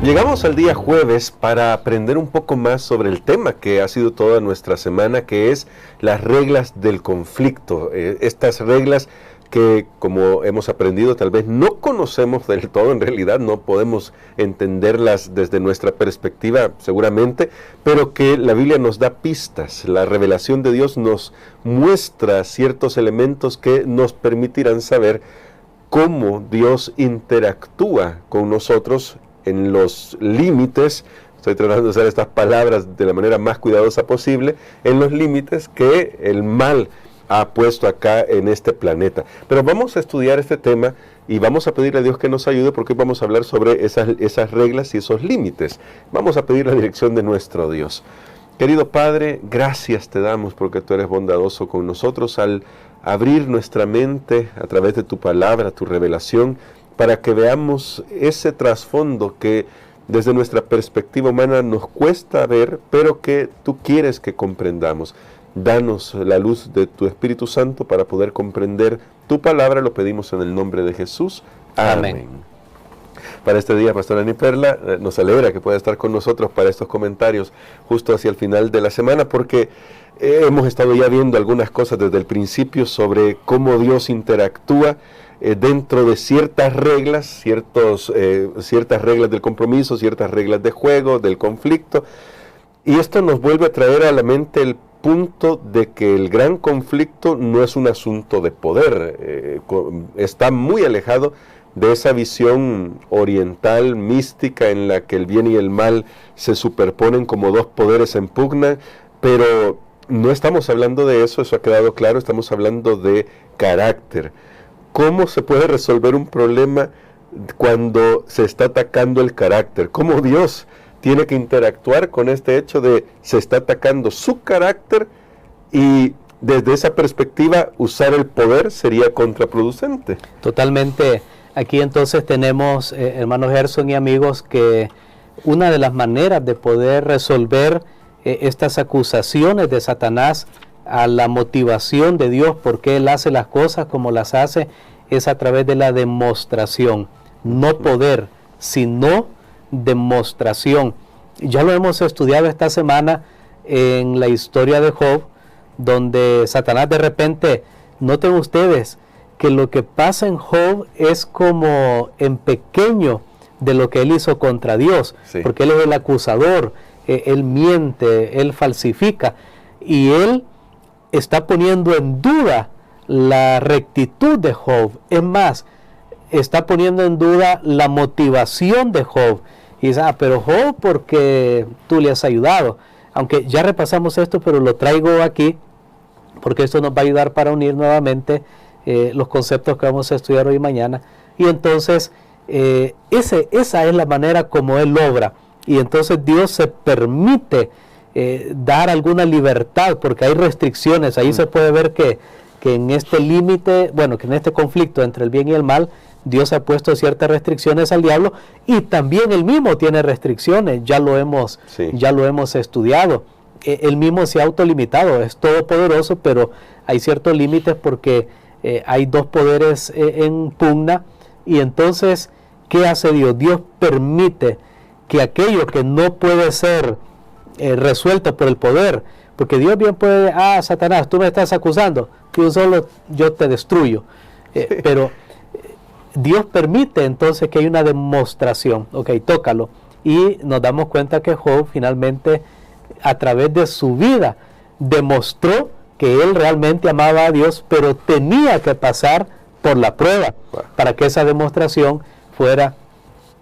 Llegamos al día jueves para aprender un poco más sobre el tema que ha sido toda nuestra semana, que es las reglas del conflicto. Estas reglas que, como hemos aprendido, tal vez no conocemos del todo, en realidad no podemos entenderlas desde nuestra perspectiva seguramente, pero que la Biblia nos da pistas. La revelación de Dios nos muestra ciertos elementos que nos permitirán saber cómo Dios interactúa con nosotros en los límites. Estoy tratando de usar estas palabras de la manera más cuidadosa posible, en los límites que el mal ha puesto acá en este planeta. Pero vamos a estudiar este tema y vamos a pedirle a Dios que nos ayude, porque hoy vamos a hablar sobre esas reglas y esos límites. Vamos a pedir la dirección de nuestro Dios. Querido Padre, gracias te damos porque tú eres bondadoso con nosotros al abrir nuestra mente a través de tu palabra, tu revelación, para que veamos ese trasfondo que desde nuestra perspectiva humana nos cuesta ver, pero que tú quieres que comprendamos. Danos la luz de tu Espíritu Santo para poder comprender tu palabra, lo pedimos en el nombre de Jesús. Amén. Para este día, Pastora Ani Perla, nos alegra que pueda estar con nosotros para estos comentarios justo hacia el final de la semana, porque hemos estado ya viendo algunas cosas desde el principio sobre cómo Dios interactúa dentro de ciertas reglas, ciertas reglas del compromiso, ciertas reglas de juego, del conflicto. Y esto nos vuelve a traer a la mente el punto de que el gran conflicto no es un asunto de poder, está muy alejado de esa visión oriental, mística, en la que el bien y el mal se superponen como dos poderes en pugna, pero no estamos hablando de eso, eso ha quedado claro, estamos hablando de carácter. ¿Cómo se puede resolver un problema cuando se está atacando el carácter? ¿Cómo Dios tiene que interactuar con este hecho de se está atacando su carácter, y desde esa perspectiva usar el poder sería contraproducente? Totalmente. Aquí entonces tenemos, hermanos Gerson y amigos, que una de las maneras de poder resolver estas acusaciones de Satanás a la motivación de Dios, por qué Él hace las cosas como las hace, es a través de la demostración. No poder, sino demostración. Ya lo hemos estudiado esta semana en la historia de Job, donde Satanás de repente, noten ustedes que lo que pasa en Job es como en pequeño de lo que él hizo contra Dios, sí, porque él es el acusador, él miente, él falsifica, y él está poniendo en duda la rectitud de Job. Es más, está poniendo en duda la motivación de Job. Y dice, pero Job, porque tú le has ayudado. Aunque ya repasamos esto, pero lo traigo aquí, porque esto nos va a ayudar para unir nuevamente los conceptos que vamos a estudiar hoy y mañana. Y entonces, esa es la manera como Él obra. Y entonces Dios se permite dar alguna libertad, porque hay restricciones. Ahí se puede ver que en este límite, bueno, que en este conflicto entre el bien y el mal, Dios ha puesto ciertas restricciones al diablo, y también él mismo tiene restricciones. Ya lo hemos estudiado. Él mismo se ha autolimitado, es todopoderoso, pero hay ciertos límites porque hay dos poderes en pugna. Y entonces, ¿qué hace Dios? Dios permite que aquello que no puede ser resuelto por el poder, porque Dios bien puede, Satanás, tú me estás acusando, que solo yo te destruyo, pero Dios permite entonces que hay una demostración. Ok, tócalo. Y nos damos cuenta que Job finalmente, a través de su vida, demostró que él realmente amaba a Dios, pero tenía que pasar por la prueba para que esa demostración fuera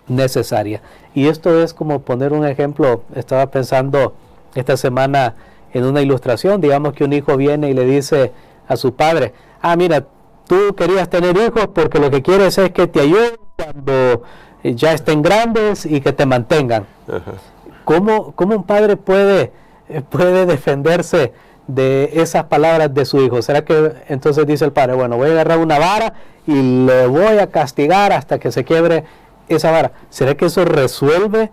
necesaria. Y esto es como poner un ejemplo. Estaba pensando esta semana en una ilustración. Digamos que un hijo viene y le dice a su padre, mira, tú querías tener hijos porque lo que quieres es que te ayuden cuando ya estén grandes y que te mantengan. ¿Cómo un padre puede defenderse de esas palabras de su hijo? ¿Será que entonces dice el padre, bueno, voy a agarrar una vara y le voy a castigar hasta que se quiebre esa vara? ¿Será que eso resuelve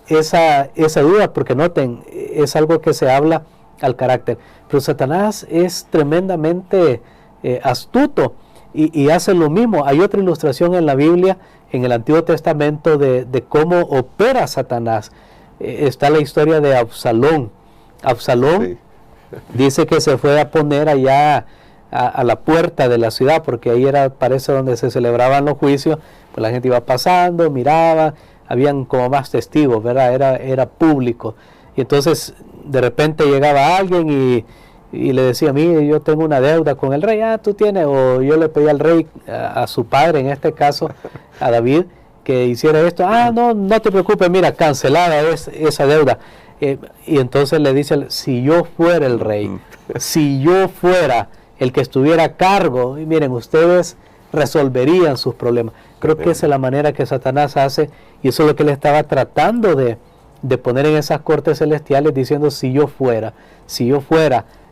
esa duda? Porque noten, es algo que se habla al carácter. Pero Satanás es tremendamente astuto, y hace lo mismo. Hay otra ilustración en la Biblia, en el Antiguo Testamento, de cómo opera Satanás. Está la historia de Absalón. Absalón sí. Dice que se fue a poner allá a la puerta de la ciudad, porque ahí era, parece, donde se celebraban los juicios. Pues la gente iba pasando, miraba, habían como más testigos, ¿verdad? Era público. Y entonces de repente llegaba alguien y le decía: mire, yo tengo una deuda con el rey. Tú tienes. O yo le pedí al rey, a su padre en este caso, a David, que hiciera esto. No te preocupes, mira, cancelada es esa deuda. Y entonces le dice: si yo fuera el rey, si yo fuera el que estuviera a cargo, y miren, ustedes resolverían sus problemas. Creo que esa es la manera que Satanás hace, y eso es lo que él estaba tratando de poner en esas cortes celestiales, diciendo: si yo fuera,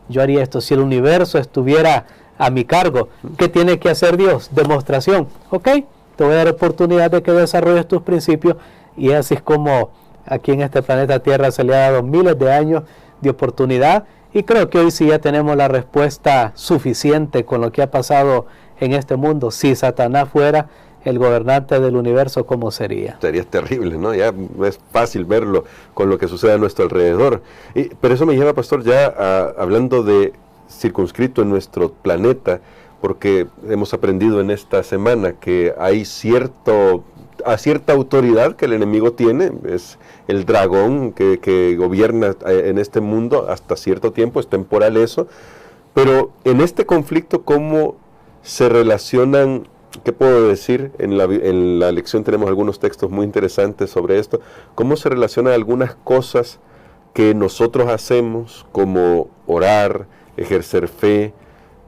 yo haría esto. Si el universo estuviera a mi cargo, ¿qué tiene que hacer Dios? Demostración. Ok, te voy a dar oportunidad de que desarrolles tus principios, y así es como aquí en este planeta Tierra se le ha dado miles de años de oportunidad, y creo que hoy sí ya tenemos la respuesta suficiente con lo que ha pasado en este mundo. Si Satanás fuera el gobernante del universo, ¿cómo sería? Sería terrible, ¿no? Ya es fácil verlo con lo que sucede a nuestro alrededor. Pero eso me lleva, pastor, ya hablando de circunscrito en nuestro planeta, porque hemos aprendido en esta semana que hay cierta autoridad que el enemigo tiene, es el dragón que gobierna en este mundo hasta cierto tiempo, es temporal eso, pero en este conflicto, ¿cómo se relacionan? ¿Qué puedo decir? En la lección tenemos algunos textos muy interesantes sobre esto. ¿Cómo se relacionan algunas cosas que nosotros hacemos, como orar, ejercer fe,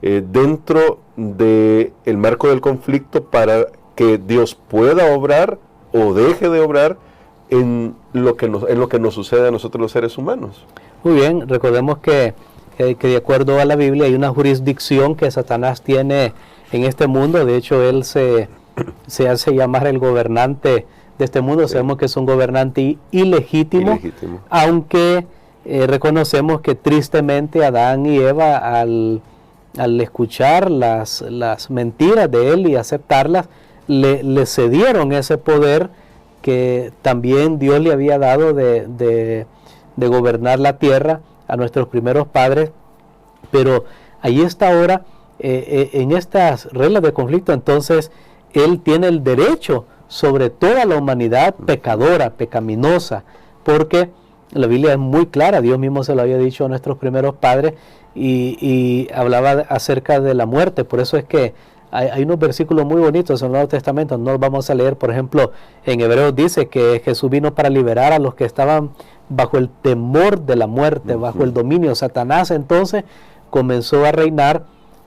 dentro del marco del conflicto, para que Dios pueda obrar o deje de obrar en lo que nos sucede a nosotros los seres humanos? Muy bien, recordemos que de acuerdo a la Biblia hay una jurisdicción que Satanás tiene en este mundo. De hecho, él se hace llamar el gobernante de este mundo. Sí. Sabemos que es un gobernante ilegítimo. Aunque reconocemos que tristemente Adán y Eva, al escuchar las mentiras de él y aceptarlas, le cedieron ese poder que también Dios le había dado de gobernar la tierra a nuestros primeros padres. Pero ahí está ahora, en estas reglas de conflicto, entonces él tiene el derecho sobre toda la humanidad pecadora, pecaminosa, porque la Biblia es muy clara. Dios mismo se lo había dicho a nuestros primeros padres, y hablaba acerca de la muerte. Por eso es que hay unos versículos muy bonitos en el Nuevo Testamento. No los vamos a leer. Por ejemplo, en Hebreos dice que Jesús vino para liberar a los que estaban bajo el temor de la muerte, bajo el dominio. Satanás entonces comenzó a reinar,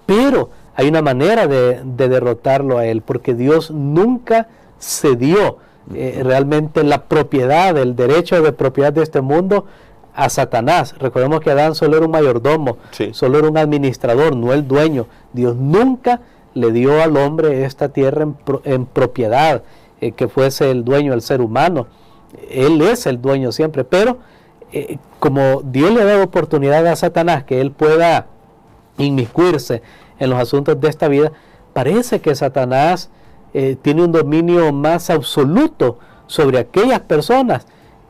pero hay una manera de derrotarlo a él, porque Dios nunca cedió realmente la propiedad, el derecho de propiedad de este mundo a Satanás. Recordemos que Adán solo era un mayordomo, sí, solo era un administrador, no el dueño. Dios nunca le dio al hombre esta tierra en propiedad, que fuese el dueño del ser humano. Él es el dueño siempre, pero como Dios le ha dado oportunidad a Satanás que él pueda inmiscuirse en los asuntos de esta vida, parece que Satanás tiene un dominio más absoluto sobre aquellas personas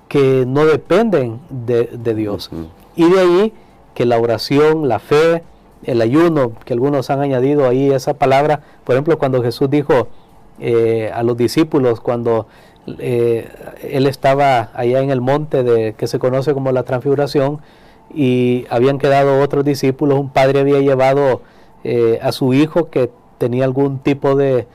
que no dependen de Dios. Y de ahí que la oración, la fe, el ayuno, que algunos han añadido ahí esa palabra. Por ejemplo, cuando Jesús dijo a los discípulos, cuando él estaba allá en el monte que se conoce como la Transfiguración, y habían quedado otros discípulos, un padre había llevado a su hijo que tenía algún tipo de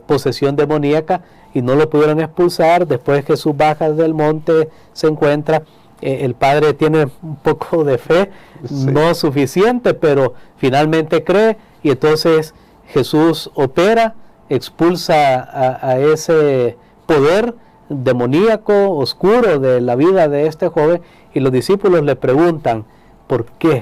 posesión demoníaca, y no lo pudieron expulsar. Después Jesús baja del monte, se encuentra, el padre tiene un poco de fe, sí, no suficiente, pero finalmente cree, y entonces Jesús opera, expulsa a ese poder demoníaco, oscuro de la vida de este joven, y los discípulos le preguntan: ¿por qué?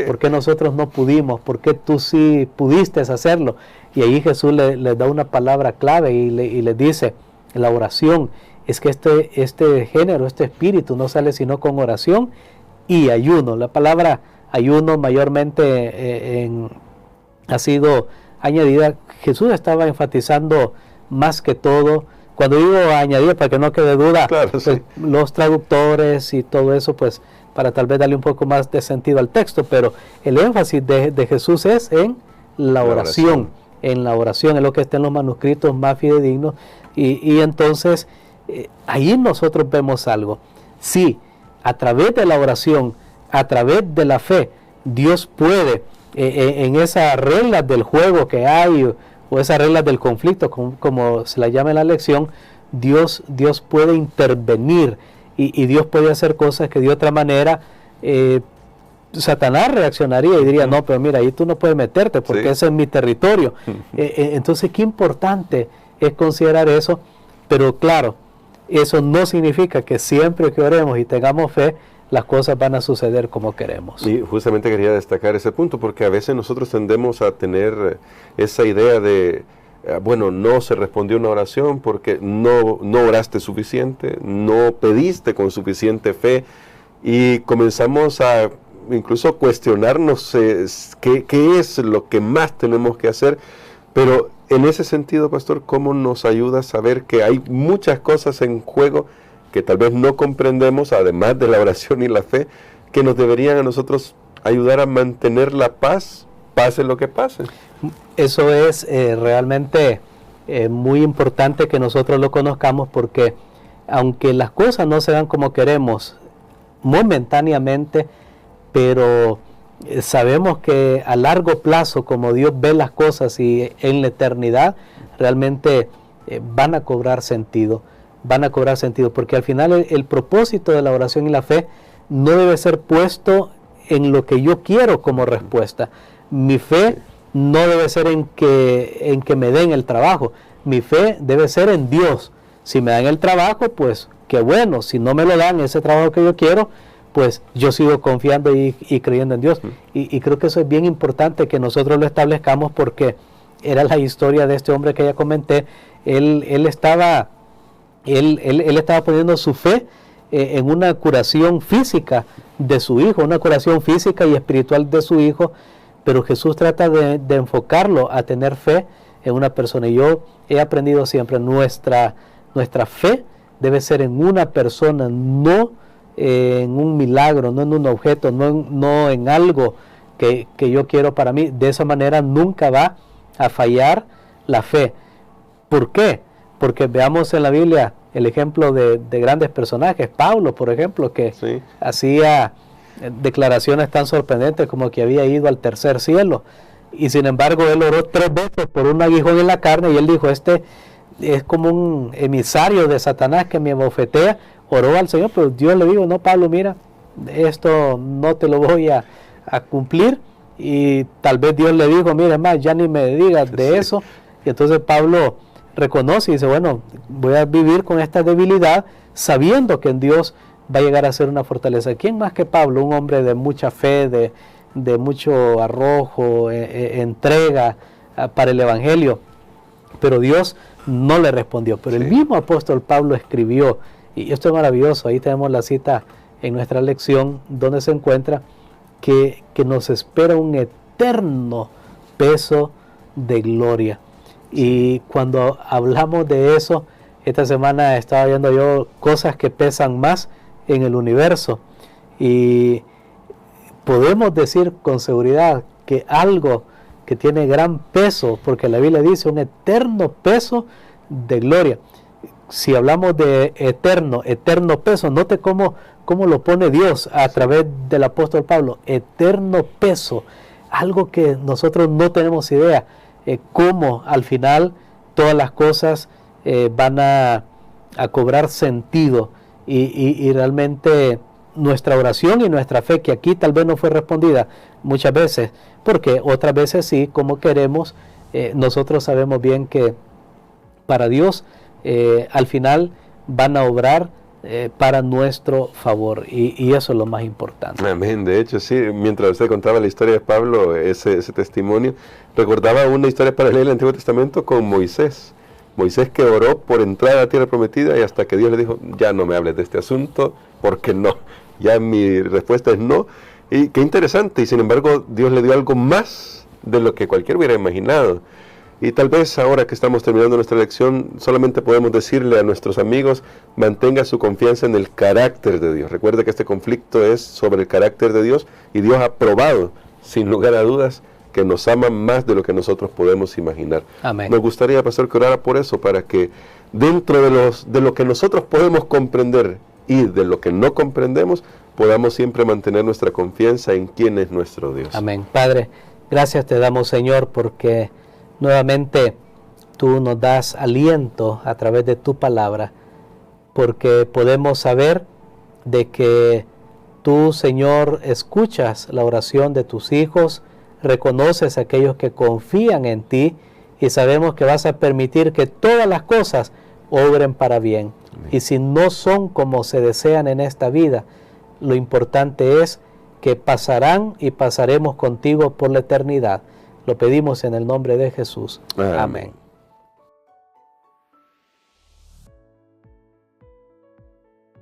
¿Por qué nosotros no pudimos? ¿Por qué tú sí pudiste hacerlo? Y ahí Jesús les da una palabra clave y les dice: la oración. Es que este género, este espíritu no sale sino con oración y ayuno. La palabra ayuno mayormente ha sido añadida. Jesús estaba enfatizando más que todo, cuando digo añadida, para que no quede duda, claro, pues, sí, los traductores y todo eso, pues para tal vez darle un poco más de sentido al texto, pero el énfasis de Jesús es en la oración, en la oración, es lo que está en los manuscritos más fidedignos, y entonces ahí nosotros vemos algo. Sí, a través de la oración, a través de la fe, Dios puede, en esas reglas del juego que hay, o esas reglas del conflicto, como se la llama en la lección, Dios puede intervenir, y Dios puede hacer cosas que de otra manera Satanás reaccionaría y diría, no, pero mira, ahí tú no puedes meterte porque ese es mi territorio. Entonces, qué importante es considerar eso, pero claro, eso no significa que siempre que oremos y tengamos fe, las cosas van a suceder como queremos. Y justamente quería destacar ese punto, porque a veces nosotros tendemos a tener esa idea de, bueno, no se respondió una oración porque no oraste suficiente, no pediste con suficiente fe, y comenzamos a incluso cuestionarnos qué es lo que más tenemos que hacer. Pero en ese sentido, pastor, ¿cómo nos ayuda a saber que hay muchas cosas en juego que tal vez no comprendemos, además de la oración y la fe, que nos deberían a nosotros ayudar a mantener la paz, pase lo que pase? Eso es realmente muy importante que nosotros lo conozcamos, porque aunque las cosas no se dan como queremos momentáneamente, pero sabemos que a largo plazo, como Dios ve las cosas y en la eternidad, realmente van a cobrar sentido, porque al final el propósito de la oración y la fe no debe ser puesto en lo que yo quiero como respuesta. Mi fe no debe ser en que me den el trabajo, mi fe debe ser en Dios. Si me dan el trabajo, pues qué bueno. Si no me lo dan, ese trabajo que yo quiero, pues yo sigo confiando y creyendo en Dios. Y creo que eso es bien importante que nosotros lo establezcamos, porque era la historia de este hombre que ya comenté. Él estaba poniendo su fe en una curación física de su hijo, una curación física y espiritual de su hijo, pero Jesús trata de enfocarlo a tener fe en una persona. Y yo he aprendido siempre, nuestra fe debe ser en una persona, no en un milagro, no en un objeto, no en algo que yo quiero para mí. De esa manera nunca va a fallar la fe. ¿Por qué? Porque veamos en la Biblia el ejemplo de grandes personajes. Pablo, por ejemplo, que hacía declaraciones tan sorprendentes como que había ido al tercer cielo, y sin embargo él oró 3 veces por un aguijón en la carne, y él dijo, este es como un emisario de Satanás que me abofetea. Oró al Señor, pero Dios le dijo, no, Pablo, mira, esto no te lo voy a cumplir. Y tal vez Dios le dijo, mira, más, ya ni me digas de eso. Y entonces Pablo reconoce y dice, bueno, voy a vivir con esta debilidad, sabiendo que en Dios va a llegar a ser una fortaleza. ¿Quién más que Pablo? Un hombre de mucha fe, de mucho arrojo, entrega para el Evangelio. Pero Dios no le respondió. Pero el mismo apóstol Pablo escribió, y esto es maravilloso, ahí tenemos la cita en nuestra lección, donde se encuentra que nos espera un eterno peso de gloria. Y cuando hablamos de eso, esta semana estaba viendo yo cosas que pesan más en el universo, y podemos decir con seguridad que algo que tiene gran peso, porque la Biblia dice un eterno peso de gloria. Si hablamos de eterno peso, note cómo lo pone Dios a través del apóstol Pablo, eterno peso, algo que nosotros no tenemos idea, cómo al final todas las cosas van a cobrar sentido, y realmente nuestra oración y nuestra fe, que aquí tal vez no fue respondida muchas veces, porque otras veces sí, como queremos, nosotros sabemos bien que para Dios al final van a obrar para nuestro favor, y eso es lo más importante. Amén. De hecho, sí, mientras usted contaba la historia de Pablo, ese testimonio, recordaba una historia paralela del Antiguo Testamento con Moisés. Moisés, que oró por entrar a la tierra prometida, y hasta que Dios le dijo, ya no me hables de este asunto, porque no, ya mi respuesta es no. Y qué interesante, y sin embargo Dios le dio algo más de lo que cualquiera hubiera imaginado. Y tal vez ahora que estamos terminando nuestra lección, solamente podemos decirle a nuestros amigos, mantenga su confianza en el carácter de Dios. Recuerde que este conflicto es sobre el carácter de Dios, y Dios ha probado, sin lugar a dudas, que nos ama más de lo que nosotros podemos imaginar. Amén. Nos gustaría, pastor, que orara por eso, para que dentro de lo que nosotros podemos comprender y de lo que no comprendemos, podamos siempre mantener nuestra confianza en quién es nuestro Dios. Amén. Padre, gracias te damos, Señor, porque nuevamente tú nos das aliento a través de tu palabra, porque podemos saber de que tú, Señor, escuchas la oración de tus hijos, reconoces a aquellos que confían en ti, y sabemos que vas a permitir que todas las cosas obren para bien. Amén. Y si no son como se desean en esta vida, lo importante es que pasarán y pasaremos contigo por la eternidad. Lo pedimos en el nombre de Jesús. Amén. Amén.